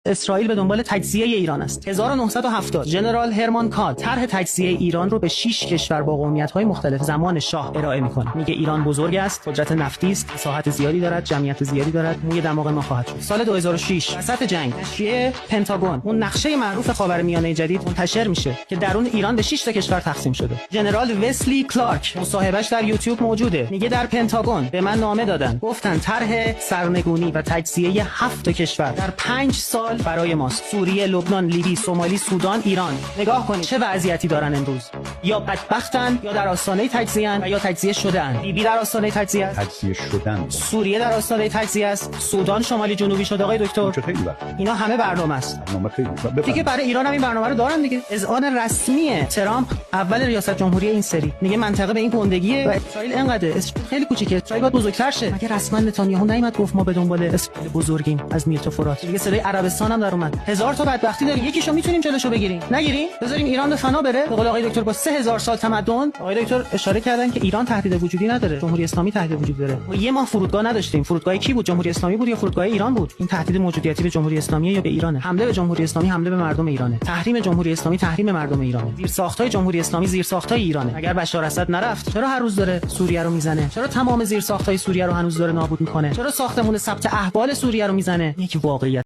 اسرائیل به دنبال تجزیه ایران است. 1970 ژنرال هرمان کاد طرح تجزیه ایران رو به 6 کشور با قومیت‌های مختلف زمان شاه ارائه می‌کنه. میگه ایران بزرگ است، قدرت نفتی است، مساحت زیادی دارد، جمعیت زیادی دارد، موی دماغ ما خواهد شد. سال 2006 وسط جنگ نشریه پنتاگون اون نقشه معروف خاورمیانه جدید منتشر میشه که درون ایران به 6 تا کشور تقسیم شده. ژنرال وسلی کلارک مصاحبهش در یوتیوب موجوده. میگه در پنتاگون به من نامه دادن، گفتن طرح سرنگونی و تجزیه 7 تا کشور در 5 سال برای ماست. سوریه، لبنان، لیبی، سومالی، سودان، ایران. نگاه کنید چه وضعیتی دارن امروز. یا بدبختن یا در آستانه تجزیه ان و یا تجزیه شده‌اند. لیبی در آستانه تجزیه است. تجزیه شدن. سوریه در آستانه تجزیه است. سودان شمالی جنوبی شده آقای دکتر. خیلی وقت. اینا همه برنامه است. برنامه خیلی دیگه برای ایران هم این برنامه رو دارن دیگه. اذعان رسمی ترامپ اول ریاست جمهوری این سری میگه منطقه به این گندگیه و اسرائیل اینقدره. اسرائیل خیلی کوچیکه. اسرائیل باید بزرگتر شه. مگه رسما نتانیاهو نیومد گفت ما به دنبال اسرائیل بزرگیم از میرتو فرات. دیگه صدای عربستان هم در اومد. هزار تا بدبختی داره. یکیشو میتونیم جلوشو بگیریم. نگیریم؟ بذاریم ایران به فنا بره. به قول آقای دکتر با 3000 سال تمدن. آقای دکتر اشاره کردن که ایران تهدید وجودی نداره. جمهوری اسلامی تهدید وجود داره. ما یه ماه فرودگاه نداشتیم. فرودگاه کی بود؟ جمهوری اسلامی بود یا فرودگاه ایران بود؟ این تهدید موجودیتی به جمهوری اسلامی یا به ایرانه؟ حمله به جمهوری اسلامی حمله به مردم ایرانه. تحریم جمهوری اسلامی تحریم مردم ایرانه. زیرساخت‌های جمهوری اسلامی زیرساخت‌های ایرانه. اگر بشار اسد نرفت، چرا هر روز داره سوریه رو میزنه؟ چرا تمام زیرساخت‌های سوریه رو هنوز داره نابود میکنه؟ چرا ساختمون ثبت احوال سوریه رو میزنه؟ یک واقعیت